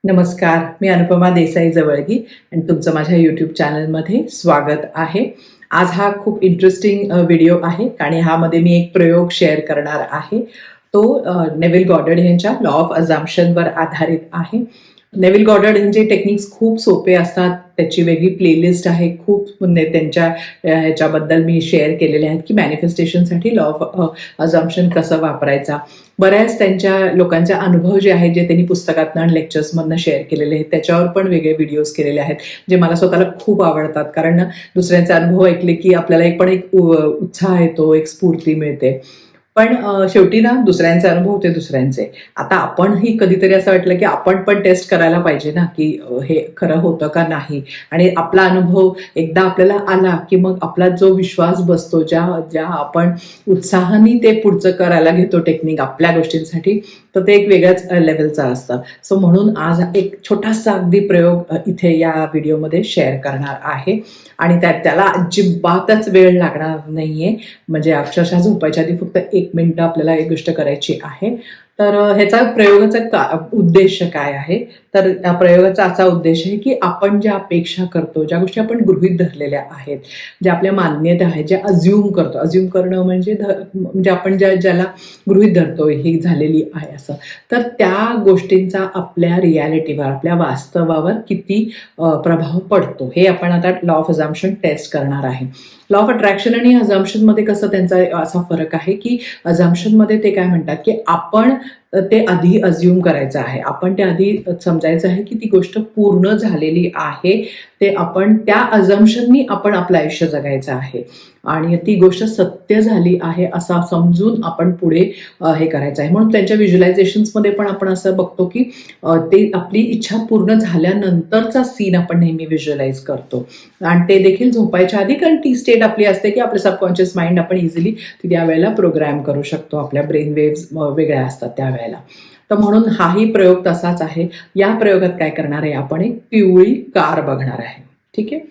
नमस्कार, मी अनुपमा देसाई जवळगी आणि तुमचं माझ्या यूट्यूब चॅनलमध्ये स्वागत आहे. आज हा खूप इंटरेस्टिंग व्हिडिओ आहे आणि ह्यामध्ये मी एक प्रयोग शेअर करणार आहे. तो नेव्हिल गॉडर्ड यांच्या लॉ ऑफ अझम्पशनवर आधारित आहे. नेव्हिल गॉडर्ड यांचे टेक्निक्स खूप सोपे असतात. त्याची वेगळी प्लेलिस्ट आहे. खूप त्यांच्या ह्याच्याबद्दल मी शेअर केलेले आहेत की मॅनिफेस्टेशनसाठी लॉ ऑफ अझम्पशन कसं वापरायचा. बऱ्याच त्यांच्या लोकांचे अनुभव जे आहेत, जे त्यांनी पुस्तकातनं आणि लेक्चर्समधनं शेअर केलेले आहेत, त्याच्यावर पण वेगळे व्हिडिओज केलेले आहेत, जे मला स्वतःला खूप आवडतात. कारण दुसऱ्यांचे अनुभव ऐकले की आपल्याला एक उत्साह येतो, एक स्फूर्ती मिळते. पण शेवटी ना दुसऱ्यांचे अनुभव ते दुसऱ्यांचे. आता आपणही कधीतरी असं वाटलं की आपण पण टेस्ट करायला पाहिजे ना, की हे खरं होतं का नाही. आणि आपला अनुभव एकदा आपल्याला आला की मग आपला जो विश्वास बसतो, ज्या ज्या आपण उत्साहाने ते पुढचं करायला घेतो टेक्निक आपल्या गोष्टींसाठी, तर ते एक वेगळ्याच लेवलचं असतं. सो म्हणून आज एक छोटासा अगदी प्रयोग इथे या व्हिडिओमध्ये शेअर करणार आहे. आणि त्याला अजिबातच वेळ लागणार नाहीये. म्हणजे अक्षरशः झोपायच्या आधी फक्त 1 मिनिटं आपल्याला एक गोष्ट करायची आहे. तर ह्याचा प्रयोगाचा उद्देश काय आहे? तर त्या प्रयोगाचा असा उद्देश आहे की आपण ज्या अपेक्षा करतो, ज्या गोष्टी आपण गृहीत धरलेल्या आहेत, ज्या आपल्या मान्यता आहेत, ज्या अज्युम करतो. अज्युम करणं म्हणजे आपण ज्याला गृहीत धरतो ही झालेली आहे असं. तर त्या गोष्टींचा आपल्या रियालिटीवर, आपल्या वास्तवावर किती प्रभाव पडतो, हे आपण आता लॉ ऑफ अझम्पशन टेस्ट करणार आहे. लॉ ऑफ अट्रॅक्शन आणि अझम्पशनमध्ये कसं त्यांचा असा फरक आहे की अझम्पशनमध्ये ते काय म्हणतात की आपण ते आधी अज्युम करायचं आहे. आपण ते आधी समजायचं आहे की ती गोष्ट पूर्ण झालेली आहे. ते आपण त्या अझम्पशननी आपण आपलं आयुष्य जगायचं आहे आणि ती गोष्ट सत्य झाली आहे असं समजून आपण पुढे हे करायचं आहे. म्हणून त्यांच्या व्हिज्युअलायझेशन्समध्ये पण आपण असं बघतो की ते आपली इच्छा पूर्ण झाल्यानंतरचा सीन आपण नेहमी व्हिज्युअलाइज करतो आणि ते देखील झोपायच्या आधी. कारण ती स्टेट आपली असते की आपलं सबकॉन्शियस माइंड आपण इझिली त्या वेळेला प्रोग्राम करू शकतो. आपल्या ब्रेन वेव्स वेगळ्या असतात त्यावेळेला. तर म्हणून हाही प्रयोग तसाच आहे. या प्रयोगात काय करणार आहे, आपण एक पिवळी कार बघणार आहे. ठीक आहे.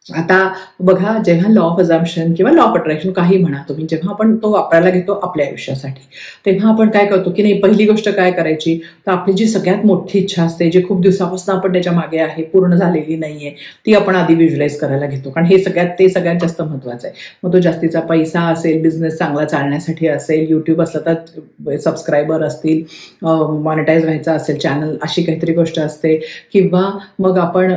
आता बघा, जेव्हा लॉ ऑफ अझम्पशन किंवा लॉ ऑफ अट्रॅक्शन काही म्हणा तुम्ही, जेव्हा आपण तो वापरायला घेतो आपल्या आयुष्यासाठी, तेव्हा आपण काय करतो की नाही, पहिली गोष्ट काय करायची, तर आपली जी सगळ्यात मोठी इच्छा असते, जी खूप दिवसापासून आपण त्याच्या मागे आहे, पूर्ण झालेली नाहीये, ती आपण आधी व्हिज्युअलाइज करायला घेतो. कारण ते सगळ्यात जास्त महत्वाचं आहे. मग तो जास्तीचा पैसा असेल, बिझनेस चांगला चालण्यासाठी असेल, युट्यूब असलं तर सबस्क्रायबर असतील, मॉनिटाईज व्हायचं असेल चॅनल, अशी काहीतरी गोष्ट असते. किंवा मग आपण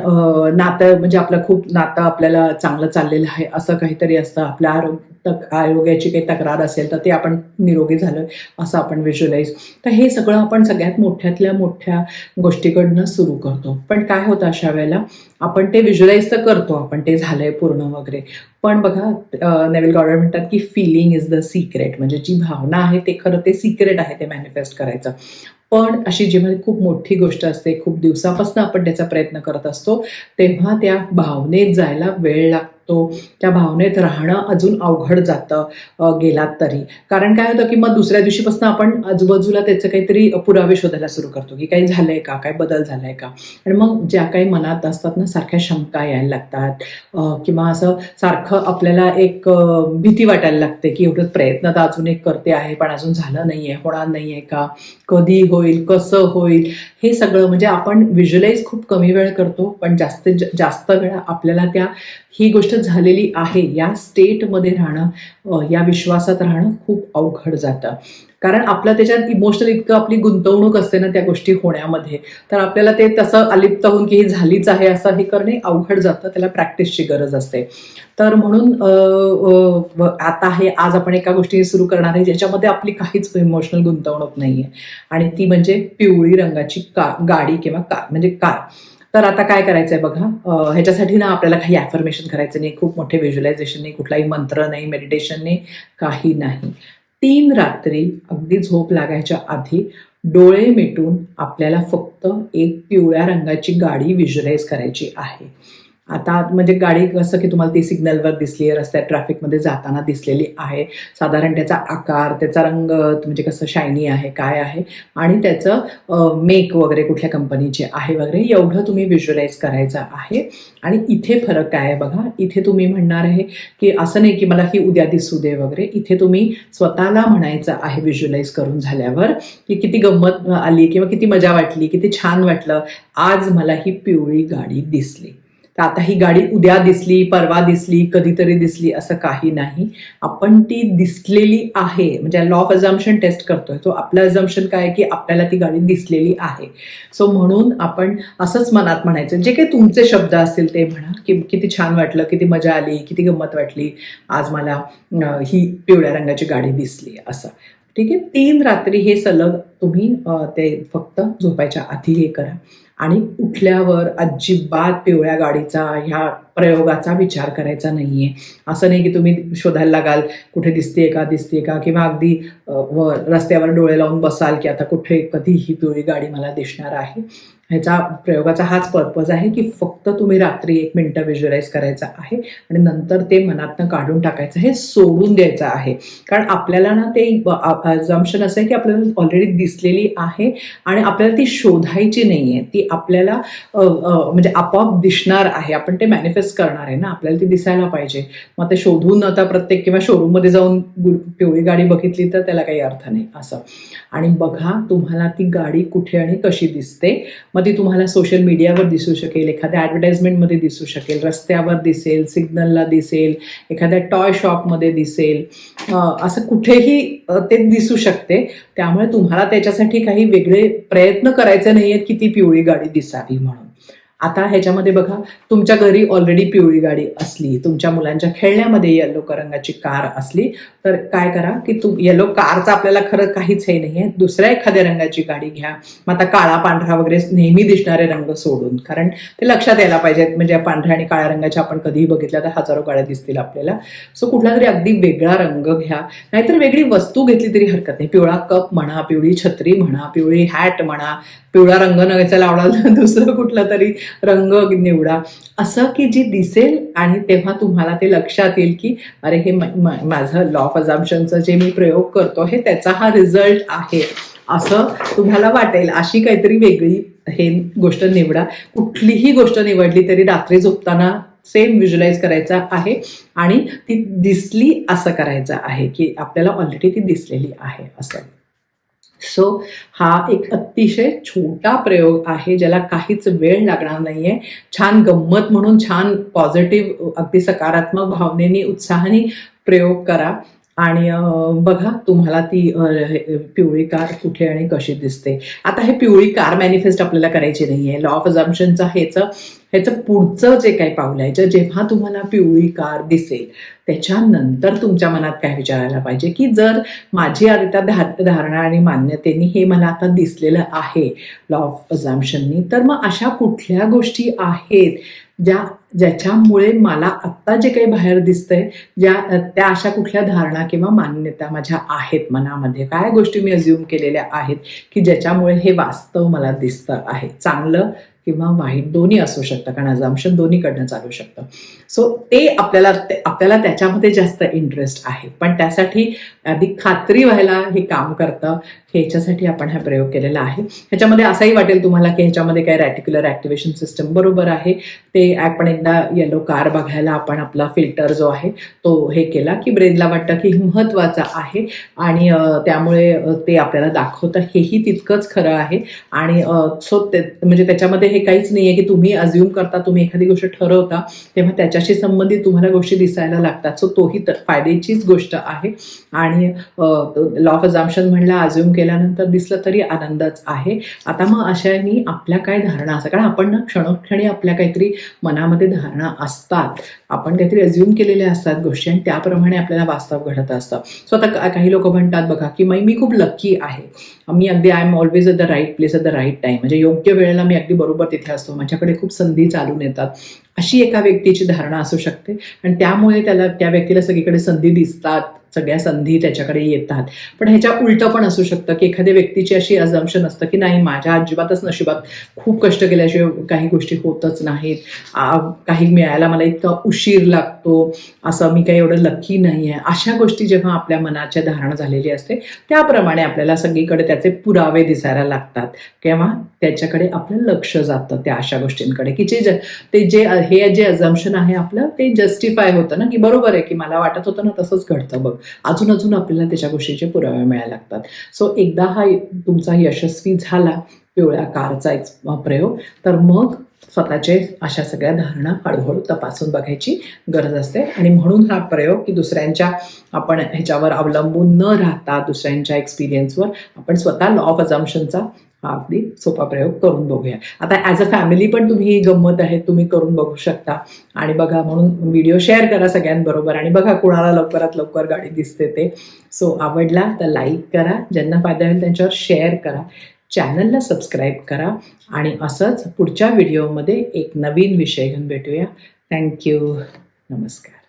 नातं, म्हणजे आपलं खूप नातं आपल्याला चांगलं चाललेलं आहे असं काहीतरी असतं. आपल्या आरोग्याची काही तक्रार असेल तर ते आपण निरोगी झालं असं आपण व्हिज्युअलाइज. तर हे सगळं आपण सगळ्यात मोठ्यातल्या मोठ्या गोष्टीकडनं सुरू करतो. पण काय होतं अशा वेळेला, आपण ते व्हिज्युअलाइज तर करतो, आपण ते झालंय पूर्ण वगैरे. पण बघा, नेव्हिल गॉडर्ड म्हणतात की फिलिंग इज द सिक्रेट. म्हणजे जी भावना आहे ते खरं ते सिक्रेट आहे, ते मॅनिफेस्ट करायचं. पण अशी जेव्हा खूप मोठी गोष्ट असते, खूप दिवसापासून आपण त्याचा प्रयत्न करत असतो, तेव्हा त्या भावनेत जायला वेळ लागतो. त्या भावनेत राहणं अजून अवघड जातं गेलात तरी. कारण काय होतं की मग दुसऱ्या दिवशीपासून आपण आजूबाजूला त्याचे काहीतरी पुरावे शोधायला सुरू करतो की काही झालंय का, काय बदल झालाय का. आणि मग ज्या काही मनात असतात ना, सारख्या शंका यायला लागतात किंवा असं सारखं आपल्याला एक भीती वाटायला लागते की एवढं प्रयत्न तर अजून एक करते आहे, पण अजून झालं नाहीये, होणार नाहीये का, कधी होईल, कसं होईल. हे सगळं म्हणजे आपण व्हिज्युअलाइज खूप कमी वेळ करतो, पण जास्तीत जास्त वेळा आपल्याला ही गोष्ट झालेली आहे या स्टेटमध्ये राहणं, या विश्वासात राहणं खूप अवघड जातं. कारण आपलं त्याच्यात इमोशनल इतकं आपली गुंतवणूक असते ना त्या गोष्टी होण्यामध्ये, तर आपल्याला ते तसं अलिप्त होऊन की ही झालीच आहे असं हे करणे अवघड जातं. त्याला प्रॅक्टिसची गरज असते. तर म्हणून आता आज आपण एका गोष्टी सुरू करणार आहे ज्याच्यामध्ये आपली काहीच इमोशनल गुंतवणूक नाहीये, आणि ती म्हणजे पिवळी रंगाची गाडी किंवा कार, म्हणजे कार. तर आता काय करायचंय बघा, ह्याच्यासाठी ना आपल्याला काही ॲफर्मेशन करायचं नाही, खूप मोठे व्हिज्युअलायझेशन नाही, कुठलाही मंत्र नाही, मेडिटेशन नाही, काही नाही. 3 रात्री अगदी झोप लागायच्या आधी डोळे मिटून आपल्याला फक्त एक पिवळ्या रंगाची गाडी व्हिज्युअलाइज करायची आहे. आता म्हणजे गाडी कसं की तुम्हाला ती सिग्नलवर दिसली आहे, रस्त्यात ट्रॅफिकमध्ये जाताना दिसलेली आहे, साधारण त्याचा आकार, त्याचा रंग म्हणजे कसं शायनी आहे, काय आहे, आणि त्याचं मेक वगैरे कुठल्या कंपनीचे आहे वगैरे, एवढं तुम्ही व्हिज्युअलाइज करायचं आहे. आणि इथे फरक काय आहे बघा, इथे तुम्ही म्हणणार आहे की असं नाही की मला ही उद्या दिसू दे वगैरे, इथे तुम्ही स्वतःला म्हणायचं आहे व्हिज्युअलाइज करून झाल्यावर की किती गंमत आली किंवा किती मजा वाटली, किती छान वाटलं, आज मला ही पिवळी गाडी दिसली. तर आता ही गाडी उद्या दिसली, परवा दिसली, कधीतरी दिसली असं काही नाही. आपण ती दिसलेली आहे, म्हणजे लॉ ऑफ अझम्पशन टेस्ट करतोय. तो आपलं अझम्पशन काय की आपल्याला ती गाडी दिसलेली आहे. सो म्हणून आपण असंच मनात म्हणायचं, जे काही तुमचे शब्द असतील ते म्हणा की किती छान वाटलं, किती मजा आली, किती गंमत वाटली, आज मला ही पिवळ्या रंगाची गाडी दिसली असं. ठीक आहे. 3 रात्री हे सलग तुम्ही ते फक्त झोपायच्या आधी हे करा. आणि उठल्यावर अजिबात पिवळ्या गाडीचा ह्या प्रयोगाचा विचार करायचा नाहीये. असं नाही की तुम्ही शोधायला लागाल कुठे दिसतेय का, किंवा अगदी रस्त्यावर डोळे लावून बसाल की आता कुठे कधी ही पिवळी गाडी मला दिसणार आहे. ह्याचा प्रयोगाचा हाच पर्पज आहे की फक्त तुम्ही रात्री 1 मिनिटं व्हिज्युअलाइज करायचं आहे आणि नंतर ते मनातनं काढून टाकायचं, हे सोडून द्यायचं आहे. कारण आपल्याला ना ते अझम्पशन असं आहे की आपल्याला ऑलरेडी दिसलेली आहे आणि आपल्याला ती शोधायची नाहीये, ती आपल्याला म्हणजे आपोआप दिसणार आहे. आपण ते मॅनिफेस्ट करणार आहे ना, आपल्याला ती दिसायला पाहिजे. मग ते शोधून आता प्रत्येक किंवा शोरूममध्ये जाऊन पिवळी गाडी बघितली तर त्याला काही अर्थ नाही असं. आणि बघा तुम्हाला ती गाडी कुठे आणि कशी दिसते. मग ती तुम्हाला सोशल मीडियावर दिसू शकेल, एखाद्या ॲडव्हर्टाइजमेंटमध्ये दिसू शकेल, रस्त्यावर दिसेल, सिग्नलला दिसेल, एखाद्या टॉय शॉपमध्ये दिसेल, असं कुठेही ते दिसू शकते. त्यामुळे तुम्हाला त्याच्यासाठी काही वेगळे प्रयत्न करायचे नाही आहेत की ती पिवळी गाडी दिसावी म्हणून. आता ह्याच्यामध्ये बघा, तुमच्या घरी ऑलरेडी पिवळी गाडी असली, तुमच्या मुलांच्या खेळण्यामध्ये येलो रंगाची कार असली, तर काय करा की येलो कारचा आपल्याला खरं काहीच हे नाही आहे, दुसऱ्या एखाद्या रंगाची गाडी घ्या. मग आता काळा पांढरा वगैरे नेहमी दिसणारे रंग सोडून, कारण ते लक्षात यायला पाहिजेत. म्हणजे पांढऱ्या आणि काळ्या रंगाच्या आपण कधीही बघितल्या तर हजारो गाड्या दिसतील आपल्याला. सो कुठला तरी अगदी वेगळा रंग घ्या, नाहीतर वेगळी वस्तू घेतली तरी हरकत नाही. पिवळा कप म्हणा, पिवळी छत्री म्हणा, पिवळी हॅट म्हणा, पिवळा रंग नव्याचा लावला तर दुसरं कुठला तरी रंग निवडा, असं की जी दिसेल आणि तेव्हा तुम्हाला ते लक्षात येईल की अरे हे माझं लॉ ऑफ अझम्पशनचं जे मी प्रयोग करतो हे त्याचा हा रिझल्ट आहे असं तुम्हाला वाटेल. अशी काहीतरी वेगळी हे गोष्ट निवडा. कुठलीही गोष्ट निवडली तरी रात्री झोपताना सेम व्हिज्युअलाइज करायचा आहे आणि ती दिसली असं करायचं आहे की आपल्याला ऑलरेडी ती दिसलेली आहे असं. सो हा एक अतिशय छोटा प्रयोग आहे, ज्याला काहीच वेळ लागणार नाहीये. छान गंमत म्हणून, छान पॉझिटिव्ह, अगदी सकारात्मक भावनेने, उत्साहाने प्रयोग करा आणि बघा तुम्हाला ती पिवळी कार कुठे आणि कशी दिसते. आता हे पिवळी कार मॅनिफेस्ट आपल्याला करायची नाहीये. लॉ ऑफ अझम्पशनचा ह्याचं पुढचं जे काही पाऊल आहे, जेव्हा तुम्हाला पिवळी कार दिसेल त्याच्यानंतर तुमच्या मनात काय विचारायला पाहिजे की जर माझी आता धारणा आणि मान्यतेने हे मला आता दिसलेलं आहे लॉ ऑफ अझम्पशननी, तर मग अशा कुठल्या गोष्टी आहेत ज्याच्यामुळे मला आत्ता जे काही बाहेर दिसतंय, त्या अशा कुठल्या धारणा किंवा मान्यता माझ्या आहेत मनामध्ये, काय गोष्टी मी अज्युम केलेल्या आहेत की ज्याच्यामुळे हे वास्तव मला दिसतं आहे. चांगलं किंवा वाईट दोन्ही असू शकतं, कारण अझम्पशन दोन्हीकडनं चालू शकतं. सो ते आपल्याला त्याच्यामध्ये जास्त इंटरेस्ट आहे, पण त्यासाठी आधी खात्री व्हायला हे काम करतं. ह्याच्यासाठी आपण हा प्रयोग केलेला आहे. ह्याच्यामध्ये असंही वाटेल तुम्हाला की ह्याच्यामध्ये काय रॅटिक्युलर ॲक्टिव्हेशन सिस्टम बरोबर आहे. ते आपण एकदा येलो कार बघायला आपण आपला फिल्टर जो आहे तो हे केला की ब्रेनला वाटतं की महत्त्वाचं आहे आणि त्यामुळे ते आपल्याला दाखवतं, हेही तितकंच खरं आहे. आणि सो म्हणजे त्याच्यामध्ये हे काहीच नाही आहे की तुम्ही अज्युम करता, तुम्ही एखादी गोष्ट ठरवता तेव्हा त्याच्याशी संबंधित तुम्हाला गोष्टी दिसायला लागतात. सो तोही फायद्याचीच गोष्ट आहे. आणि लॉ ऑफ अझम्पशन म्हणला, अज्युम केल्यानंतर दिसलं तरी आनंदच आहे. आता मग अशाने आपल्या काय धारणा असतात, कारण आपण ना क्षणोक्षणी आपल्या काहीतरी मनामध्ये धारणा असतात, आपण काहीतरी अज्युम केलेल्या असतात गोष्टी आणि त्याप्रमाणे आपल्याला वास्तव घडत असतं. सो आता काही लोक म्हणतात बघा की मी खूप लकी आहे, मी अगदी I am always at the right place at the right time, म्हणजे योग्य वेळेला मी अगदी बरोबर तिथे असतो, माझ्याकडे खूप संधी चालून येतात, अशी एका व्यक्तीची धारणा असू शकते. आणि त्यामुळे त्या व्यक्तीला सगळीकडे संधी दिसतात सगळ्या संधी त्याच्याकडे येतात. पण ह्याच्या उलटं पण असू शकतं की एखाद्या व्यक्तीची अशी अझम्पशन असतं की नाही, माझ्या अजिबातच नशिबात खूप कष्ट केल्याशिवाय काही गोष्टी होतच नाहीत, काही मिळायला मला इतका उशीर लागतो, असं मी काही एवढं लकी नाही आहे. अशा गोष्टी जेव्हा आपल्या मनाच्या धारणा झालेली असते त्याप्रमाणे आपल्याला सगळीकडे त्याचे पुरावे दिसायला लागतात, तेव्हा त्याच्याकडे आपलं लक्ष जातं त्या अशा गोष्टींकडे की हे जे अझम्पशन आहे आपलं ते जस्टिफाय होतं ना, की बरोबर आहे की मला वाटत होतं ना तसंच घडतं बघ, अजून अजून आपल्याला त्याच्या गोष्टीचे पुरावे मिळायला लागतात. सो एकदा हा तुमचा यशस्वी झाला पिवळ्या कारचा एक प्रयोग, तर मग स्वतःचे अशा सगळ्या धारणा हळूहळू तपासून बघायची गरज असते. आणि म्हणून हा प्रयोग की दुसऱ्यांच्या आपण ह्याच्यावर अवलंबून न राहता दुसऱ्यांच्या एक्सपिरियन्सवर आपण स्वतः लॉ ऑफ अझम्पशनचा हा अगदी सोपा प्रयोग करून बघूया. आता ॲज अ फॅमिली पण तुम्ही ही गंमत आहे तुम्ही करून बघू शकता. आणि बघा, म्हणून व्हिडिओ शेअर करा सगळ्यांबरोबर आणि बघा कुणाला लवकरात लवकर गाडी दिसते ते. सो आवडला तर लाईक करा, ज्यांना फायदा होईल त्यांच्यावर शेअर करा, चॅनलला सबस्क्राईब करा आणि असंच पुढच्या व्हिडिओमध्ये एक नवीन विषय घेऊन भेटूया. थँक्यू. नमस्कार.